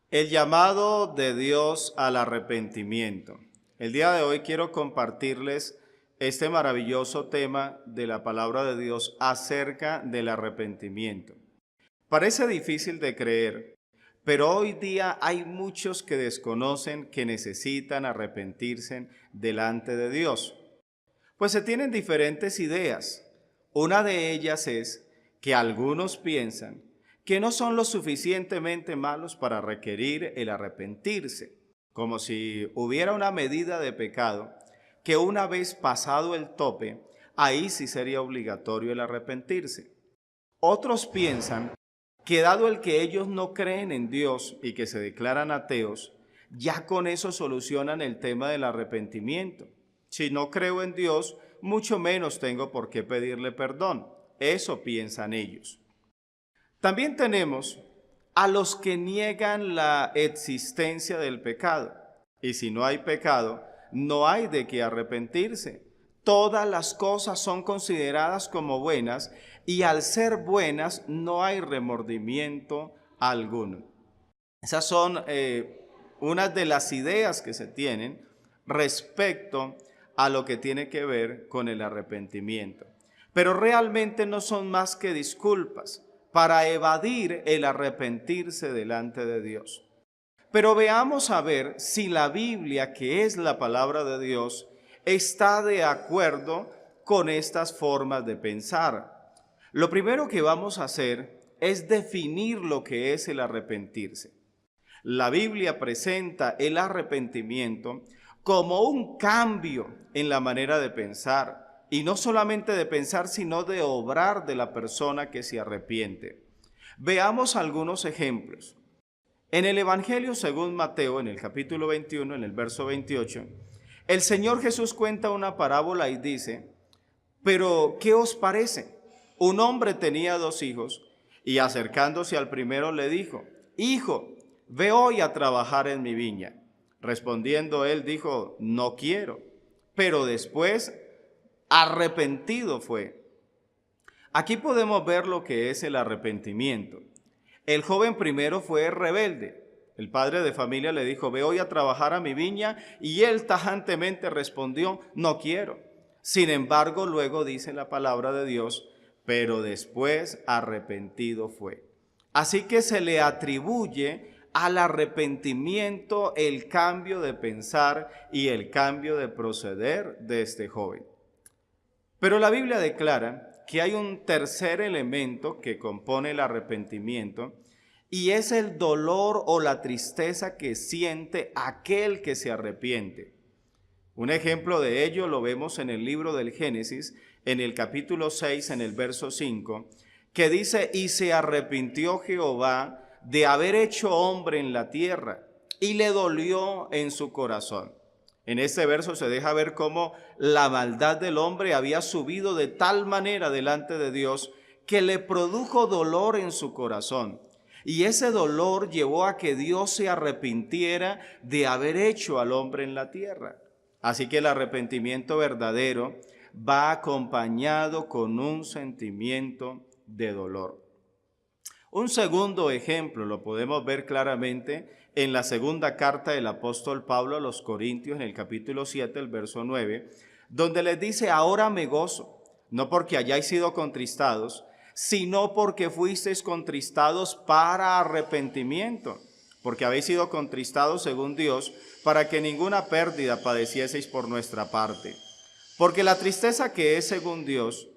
El llamado de Dios al arrepentimiento. El día de hoy quiero compartirles este maravilloso tema de la palabra de Dios acerca del arrepentimiento. Parece difícil de creer, pero hoy día hay muchos que desconocen que necesitan arrepentirse delante de Dios. Pues se tienen diferentes ideas. Una de ellas es que algunos piensan que no son lo suficientemente malos para requerir el arrepentirse, como si hubiera una medida de pecado que una vez pasado el tope, ahí sí sería obligatorio el arrepentirse. Otros piensan que dado el que ellos no creen en Dios y que se declaran ateos, ya con eso solucionan el tema del arrepentimiento. Si no creo en Dios, mucho menos tengo por qué pedirle perdón. Eso piensan ellos. También tenemos a los que niegan la existencia del pecado. Y si no hay pecado, no hay de qué arrepentirse. Todas las cosas son consideradas como buenas y al ser buenas no hay remordimiento alguno. Esas son unas de las ideas que se tienen respecto a lo que tiene que ver con el arrepentimiento. Pero realmente no son más que disculpas para evadir el arrepentirse delante de Dios. Pero veamos a ver si la Biblia, que es la palabra de Dios, está de acuerdo con estas formas de pensar. Lo primero que vamos a hacer es definir lo que es el arrepentirse. La Biblia presenta el arrepentimiento como un cambio en la manera de pensar, y no solamente de pensar, sino de obrar de la persona que se arrepiente. Veamos algunos ejemplos. En el Evangelio según Mateo, en el capítulo 21, en el verso 28, el Señor Jesús cuenta una parábola y dice: «Pero, ¿qué os parece? Un hombre tenía 2 hijos, y acercándose al primero le dijo: Hijo, ve hoy a trabajar en mi viña. Respondiendo él dijo: No quiero. Pero después arrepentido fue». Aquí podemos ver lo que es el arrepentimiento. El joven primero fue rebelde. El padre de familia le dijo: ve hoy a trabajar a mi viña, y él tajantemente respondió: no quiero. Sin embargo, luego dice la palabra de Dios: pero después arrepentido fue. Así que se le atribuye al arrepentimiento el cambio de pensar y el cambio de proceder de este joven. Pero la Biblia declara que hay un tercer elemento que compone el arrepentimiento, y es el dolor o la tristeza que siente aquel que se arrepiente. Un ejemplo de ello lo vemos en el libro del Génesis, en el capítulo 6, en el verso 5, que dice: «Y se arrepintió Jehová de haber hecho hombre en la tierra, y le dolió en su corazón». En este verso se deja ver cómo la maldad del hombre había subido de tal manera delante de Dios que le produjo dolor en su corazón. Y ese dolor llevó a que Dios se arrepintiera de haber hecho al hombre en la tierra. Así que el arrepentimiento verdadero va acompañado con un sentimiento de dolor. Un segundo ejemplo lo podemos ver claramente en la segunda carta del apóstol Pablo a los Corintios, en el capítulo 7, el verso 9, donde les dice: «Ahora me gozo, no porque hayáis sido contristados, sino porque fuisteis contristados para arrepentimiento, porque habéis sido contristados según Dios, para que ninguna pérdida padecieseis por nuestra parte. Porque la tristeza que es según Dios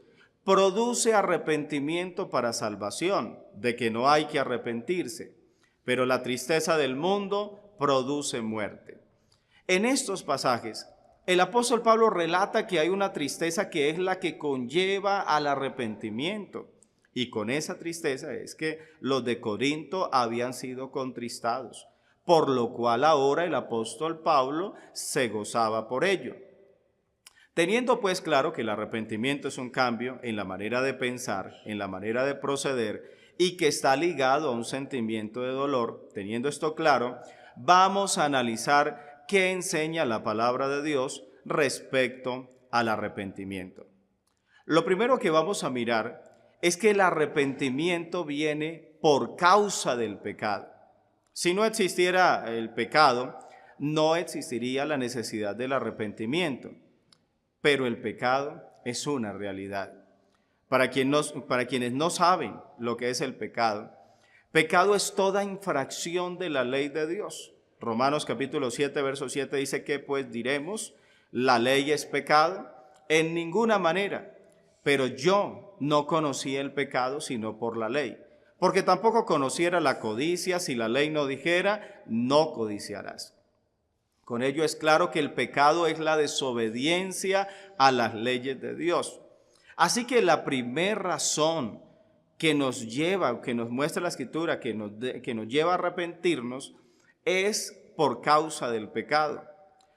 produce arrepentimiento para salvación, de que no hay que arrepentirse, pero la tristeza del mundo produce muerte». En estos pasajes, el apóstol Pablo relata que hay una tristeza que es la que conlleva al arrepentimiento. Y con esa tristeza es que los de Corinto habían sido contristados, por lo cual ahora el apóstol Pablo se gozaba por ello. Teniendo pues claro que el arrepentimiento es un cambio en la manera de pensar, en la manera de proceder, y que está ligado a un sentimiento de dolor, teniendo esto claro, vamos a analizar qué enseña la palabra de Dios respecto al arrepentimiento. Lo primero que vamos a mirar es que el arrepentimiento viene por causa del pecado. Si no existiera el pecado, no existiría la necesidad del arrepentimiento. Pero el pecado es una realidad. Para quienes no saben lo que es el pecado, pecado es toda infracción de la ley de Dios. Romanos capítulo 7, verso 7 dice que pues diremos, la ley es pecado, en ninguna manera, pero yo no conocí el pecado sino por la ley, porque tampoco conociera la codicia si la ley no dijera, no codiciarás. Con ello es claro que el pecado es la desobediencia a las leyes de Dios. Así que la primera razón que nos muestra la Escritura, que nos lleva a arrepentirnos, es por causa del pecado.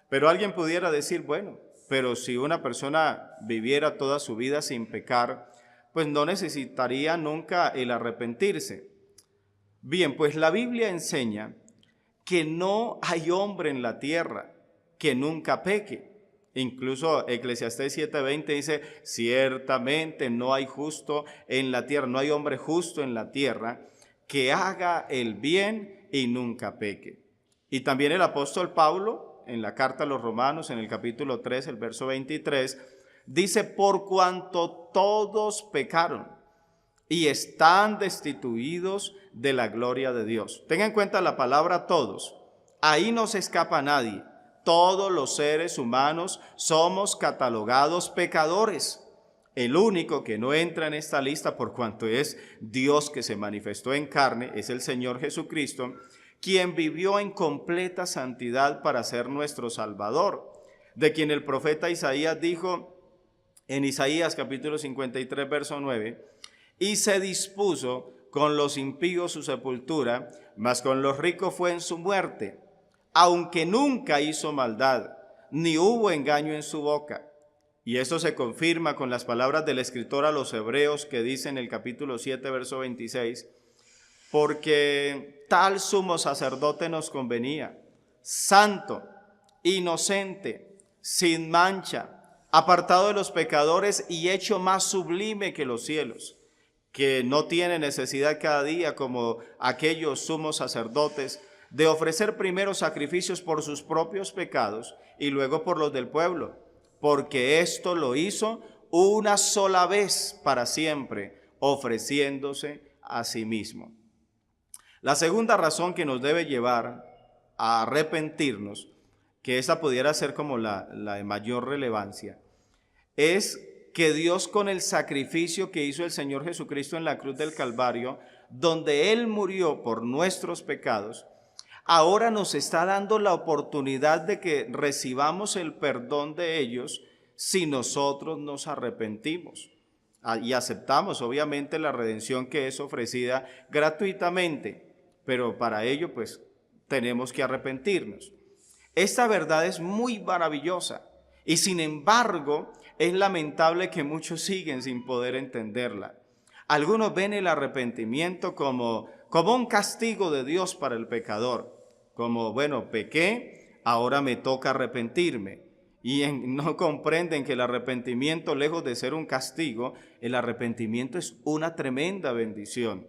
Pero alguien pudiera decir, bueno, pero si una persona viviera toda su vida sin pecar, pues no necesitaría nunca el arrepentirse. Bien, pues la Biblia enseña que no hay hombre en la tierra que nunca peque. Incluso Eclesiastés 7:20 dice, ciertamente no hay justo en la tierra, no hay hombre justo en la tierra que haga el bien y nunca peque. Y también el apóstol Pablo, en la carta a los Romanos, en el capítulo 3, el verso 23, dice, por cuanto todos pecaron y están destituidos de la gloria de Dios. Tenga en cuenta la palabra todos. Ahí no se escapa nadie. Todos los seres humanos somos catalogados pecadores. El único que no entra en esta lista, por cuanto es Dios que se manifestó en carne, es el Señor Jesucristo, quien vivió en completa santidad para ser nuestro Salvador, de quien el profeta Isaías dijo en Isaías capítulo 53, verso 9, y se dispuso con los impíos su sepultura, mas con los ricos fue en su muerte, aunque nunca hizo maldad, ni hubo engaño en su boca. Y esto se confirma con las palabras del escritor a los Hebreos que dice en el capítulo 7, verso 26, porque tal sumo sacerdote nos convenía, santo, inocente, sin mancha, apartado de los pecadores y hecho más sublime que los cielos, que no tiene necesidad cada día como aquellos sumos sacerdotes de ofrecer primero sacrificios por sus propios pecados y luego por los del pueblo, porque esto lo hizo una sola vez para siempre, ofreciéndose a sí mismo. La segunda razón que nos debe llevar a arrepentirnos, que esa pudiera ser como la de mayor relevancia, es que Dios, con el sacrificio que hizo el Señor Jesucristo en la cruz del Calvario, donde Él murió por nuestros pecados, ahora nos está dando la oportunidad de que recibamos el perdón de ellos si nosotros nos arrepentimos y aceptamos obviamente la redención que es ofrecida gratuitamente, pero para ello pues tenemos que arrepentirnos. Esta verdad es muy maravillosa y sin embargo es lamentable que muchos siguen sin poder entenderla. Algunos ven el arrepentimiento como un castigo de Dios para el pecador, como, bueno, pequé, ahora me toca arrepentirme. Y no comprenden que el arrepentimiento, lejos de ser un castigo, el arrepentimiento es una tremenda bendición.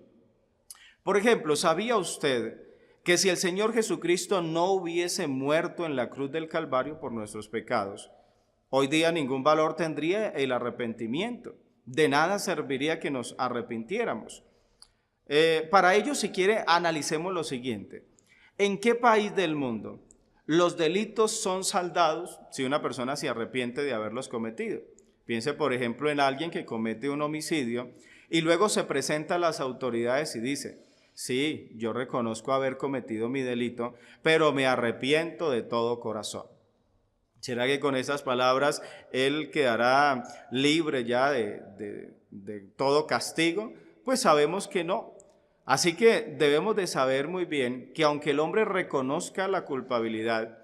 Por ejemplo, ¿sabía usted que si el Señor Jesucristo no hubiese muerto en la cruz del Calvario por nuestros pecados, hoy día ningún valor tendría el arrepentimiento? De nada serviría que nos arrepintiéramos. Para ello, si quiere, analicemos lo siguiente. ¿En qué país del mundo los delitos son saldados si una persona se arrepiente de haberlos cometido? Piense, por ejemplo, en alguien que comete un homicidio y luego se presenta a las autoridades y dice, sí, yo reconozco haber cometido mi delito, pero me arrepiento de todo corazón. ¿Será que con esas palabras él quedará libre ya de todo castigo? Pues sabemos que no. Así que debemos de saber muy bien que aunque el hombre reconozca la culpabilidad,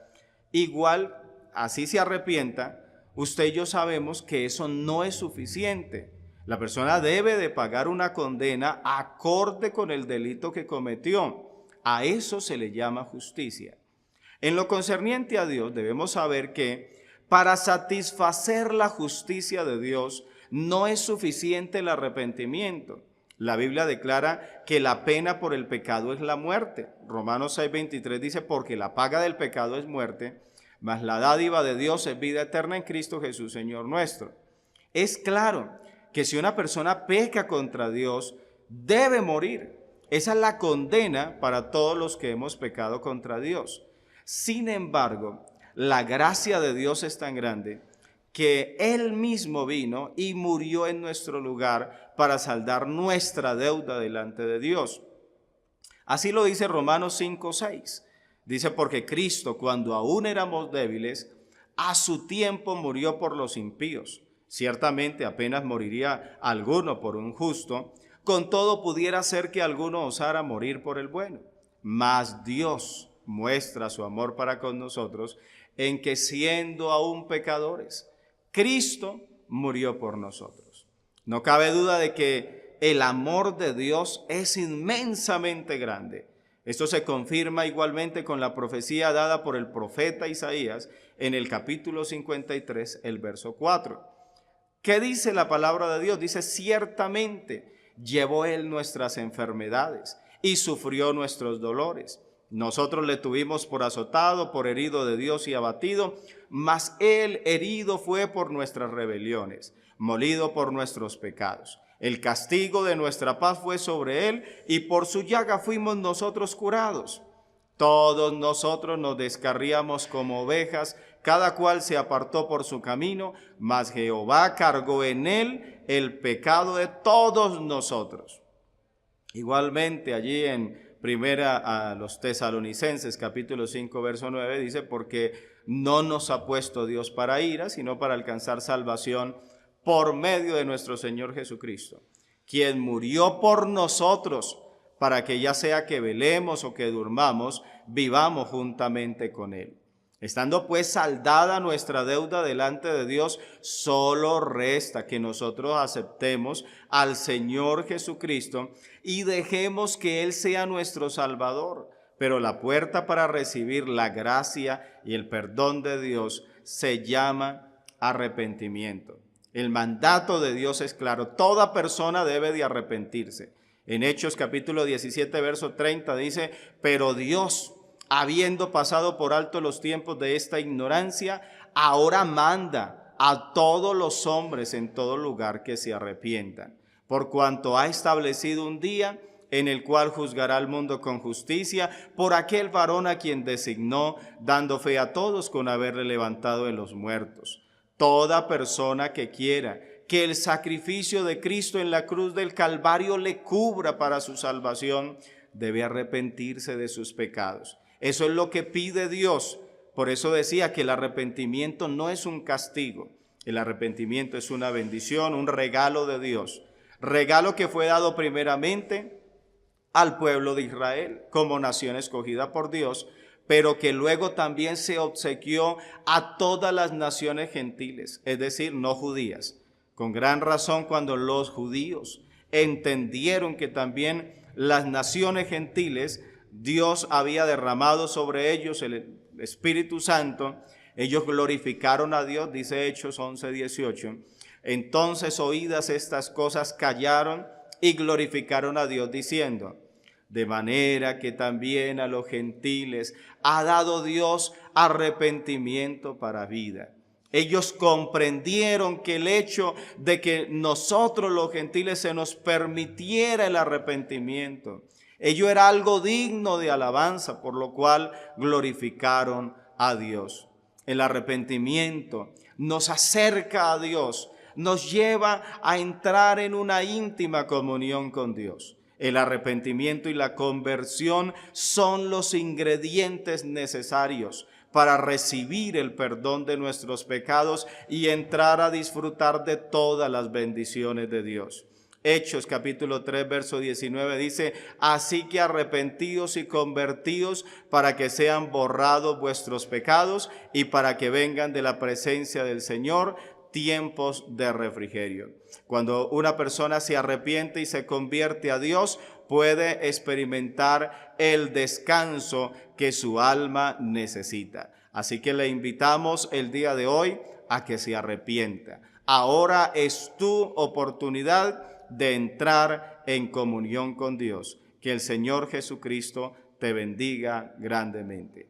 igual así se arrepienta, usted y yo sabemos que eso no es suficiente. La persona debe de pagar una condena acorde con el delito que cometió. A eso se le llama justicia. En lo concerniente a Dios, debemos saber que para satisfacer la justicia de Dios no es suficiente el arrepentimiento. La Biblia declara que la pena por el pecado es la muerte. Romanos 6:23 dice, porque la paga del pecado es muerte, mas la dádiva de Dios es vida eterna en Cristo Jesús, Señor nuestro. Es claro que si una persona peca contra Dios, debe morir. Esa es la condena para todos los que hemos pecado contra Dios. Sin embargo, la gracia de Dios es tan grande que Él mismo vino y murió en nuestro lugar para saldar nuestra deuda delante de Dios. Así lo dice Romanos 5:6. Dice, porque Cristo, cuando aún éramos débiles, a su tiempo murió por los impíos. Ciertamente apenas moriría alguno por un justo, con todo pudiera ser que alguno osara morir por el bueno. Mas Dios muestra su amor para con nosotros en que siendo aún pecadores, Cristo murió por nosotros. No cabe duda de que el amor de Dios es inmensamente grande. Esto se confirma igualmente con la profecía dada por el profeta Isaías en el capítulo 53, el verso 4. ¿Qué dice la palabra de Dios? Dice, ciertamente llevó Él nuestras enfermedades y sufrió nuestros dolores. Nosotros le tuvimos por azotado, por herido de Dios y abatido, mas Él herido fue por nuestras rebeliones, molido por nuestros pecados. El castigo de nuestra paz fue sobre Él, y por su llaga fuimos nosotros curados. Todos nosotros nos descarríamos como ovejas, cada cual se apartó por su camino, mas Jehová cargó en Él el pecado de todos nosotros. Igualmente allí en Primera a los Tesalonicenses, capítulo 5, verso 9, dice, porque no nos ha puesto Dios para ira, sino para alcanzar salvación por medio de nuestro Señor Jesucristo, quien murió por nosotros, para que ya sea que velemos o que durmamos, vivamos juntamente con Él. Estando pues saldada nuestra deuda delante de Dios, solo resta que nosotros aceptemos al Señor Jesucristo y dejemos que Él sea nuestro Salvador. Pero la puerta para recibir la gracia y el perdón de Dios se llama arrepentimiento. El mandato de Dios es claro, toda persona debe de arrepentirse. En Hechos capítulo 17, verso 30 dice, pero Dios, habiendo pasado por alto los tiempos de esta ignorancia, ahora manda a todos los hombres en todo lugar que se arrepientan, por cuanto ha establecido un día en el cual juzgará al mundo con justicia por aquel varón a quien designó, dando fe a todos con haberle levantado de los muertos. Toda persona que quiera que el sacrificio de Cristo en la cruz del Calvario le cubra para su salvación, debe arrepentirse de sus pecados. Eso es lo que pide Dios. Por eso decía que el arrepentimiento no es un castigo. El arrepentimiento es una bendición, un regalo de Dios. Regalo que fue dado primeramente al pueblo de Israel como nación escogida por Dios, pero que luego también se obsequió a todas las naciones gentiles, es decir, no judías. Con gran razón, cuando los judíos entendieron que también las naciones gentiles, Dios había derramado sobre ellos el Espíritu Santo, ellos glorificaron a Dios, dice Hechos 11:18. Entonces, oídas estas cosas, callaron y glorificaron a Dios, diciendo, de manera que también a los gentiles ha dado Dios arrepentimiento para vida. Ellos comprendieron que el hecho de que nosotros los gentiles se nos permitiera el arrepentimiento, ello era algo digno de alabanza, por lo cual glorificaron a Dios. El arrepentimiento nos acerca a Dios, nos lleva a entrar en una íntima comunión con Dios. El arrepentimiento y la conversión son los ingredientes necesarios para recibir el perdón de nuestros pecados y entrar a disfrutar de todas las bendiciones de Dios. Hechos capítulo 3, verso 19 dice, así que arrepentíos y convertíos para que sean borrados vuestros pecados y para que vengan de la presencia del Señor tiempos de refrigerio. Cuando una persona se arrepiente y se convierte a Dios, puede experimentar el descanso que su alma necesita. Así que le invitamos el día de hoy a que se arrepienta. Ahora es tu oportunidad de entrar en comunión con Dios. Que el Señor Jesucristo te bendiga grandemente.